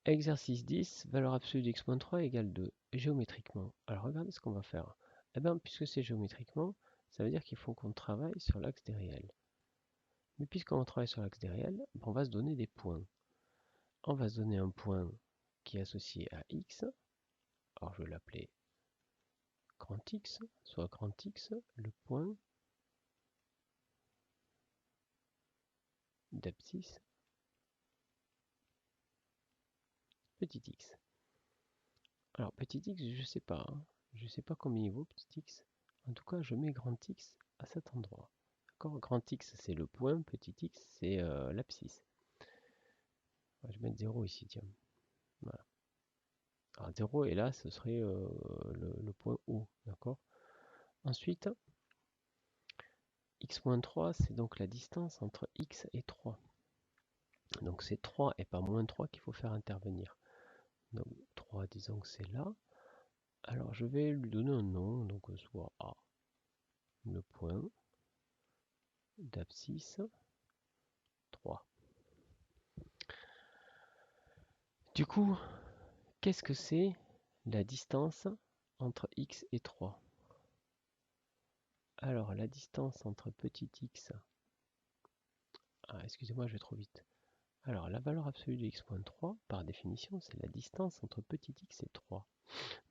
Exercice 10, valeur absolue de x-3 égale 2, géométriquement. Alors regardez ce qu'on va faire. Eh bien, puisque c'est géométriquement, ça veut dire qu'il faut qu'on travaille sur l'axe des réels. Mais puisqu'on travaille sur l'axe des réels, on va se donner des points. On va se donner un point qui est associé à x. Alors je vais l'appeler grand X, soit grand X, le point d'abscisse petit x. Alors petit x, je sais pas. Je sais pas combien il vaut petit x. En tout cas, je mets grand X à cet endroit. D'accord. Grand X, c'est le point. Petit x, c'est l'abscisse. Je vais mettre 0 ici, tiens. Voilà. Alors 0, et là, ce serait le point O. D'accord. Ensuite, x-3, c'est donc la distance entre x et 3. Donc c'est 3 et pas moins 3 qu'il faut faire intervenir. Donc 3, disons que c'est là. Alors je vais lui donner un nom, donc soit A, le point d'abscisse 3. Du coup, qu'est-ce que c'est la distance entre x et 3? Alors la distance entre petit x, excusez-moi, je vais trop vite. Alors la valeur absolue de x-3, par définition, c'est la distance entre petit x et 3.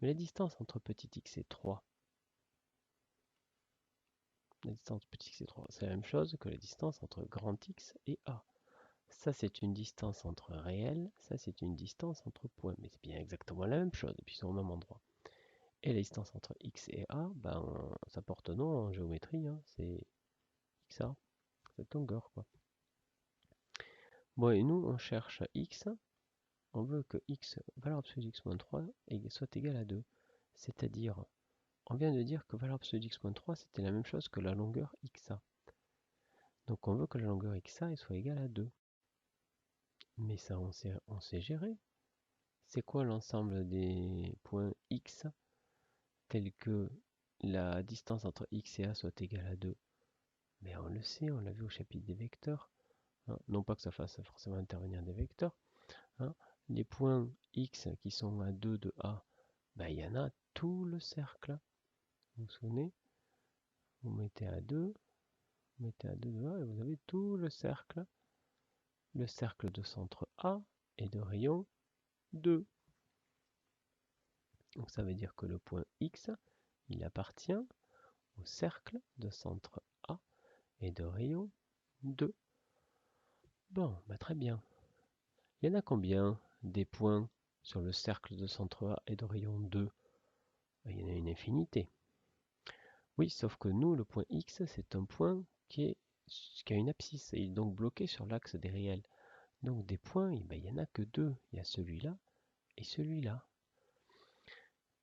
Mais la distance entre petit x et 3, la distance petit x et 3, c'est la même chose que la distance entre grand X et A. Ça, c'est une distance entre réels, ça, c'est une distance entre points. Mais c'est bien exactement la même chose, et puis ils sont au même endroit. Et la distance entre X et A, ben, ça porte nom en géométrie, hein, c'est XA, cette longueur, quoi. Bon, et nous, on cherche X, on veut que X, valeur absolue de x-3, soit égale à 2. C'est-à-dire, on vient de dire que valeur absolue de x-3, c'était la même chose que la longueur XA. Donc on veut que la longueur XA soit égale à 2. Mais ça, on sait gérer. C'est quoi l'ensemble des points X tels que la distance entre X et A soit égale à 2? Mais on le sait, on l'a vu au chapitre des vecteurs. Hein. Non pas que ça fasse forcément intervenir des vecteurs. Hein. Les points X qui sont à 2 de A, ben, il y en a tout le cercle. Vous vous souvenez? Vous mettez à 2, vous mettez à 2 de A et vous avez tout le cercle de centre A et de rayon 2. Donc ça veut dire que le point X, il appartient au cercle de centre A et de rayon 2. Bon, bah très bien. Il y en a combien des points sur le cercle de centre A et de rayon 2? Il y en a une infinité. Oui, sauf que nous, le point X, c'est un point qui a une abscisse et est donc bloqué sur l'axe des réels. Donc des points, il n'y en a que deux. Il y a celui-là et celui-là.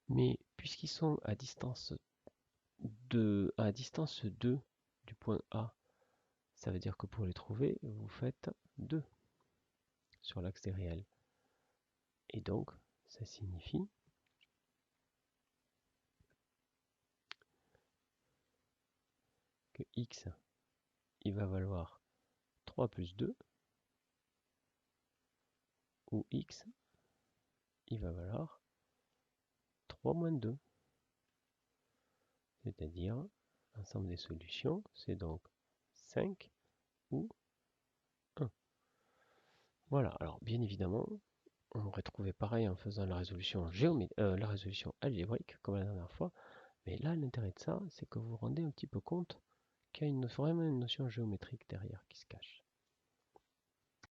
Mais puisqu'ils sont à distance 2 du point A, ça veut dire que pour les trouver, vous faites 2 sur l'axe des réels. Et donc, ça signifie que x, il va valoir 3 plus 2, ou x, il va valoir 3 moins 2. C'est-à-dire, l'ensemble des solutions, c'est donc 5 ou 1. Voilà, alors bien évidemment, on aurait trouvé pareil en faisant la résolution algébrique, comme la dernière fois. Mais là, l'intérêt de ça, c'est que vous vous rendez un petit peu compte qu'il y a vraiment une notion géométrique derrière qui se cache.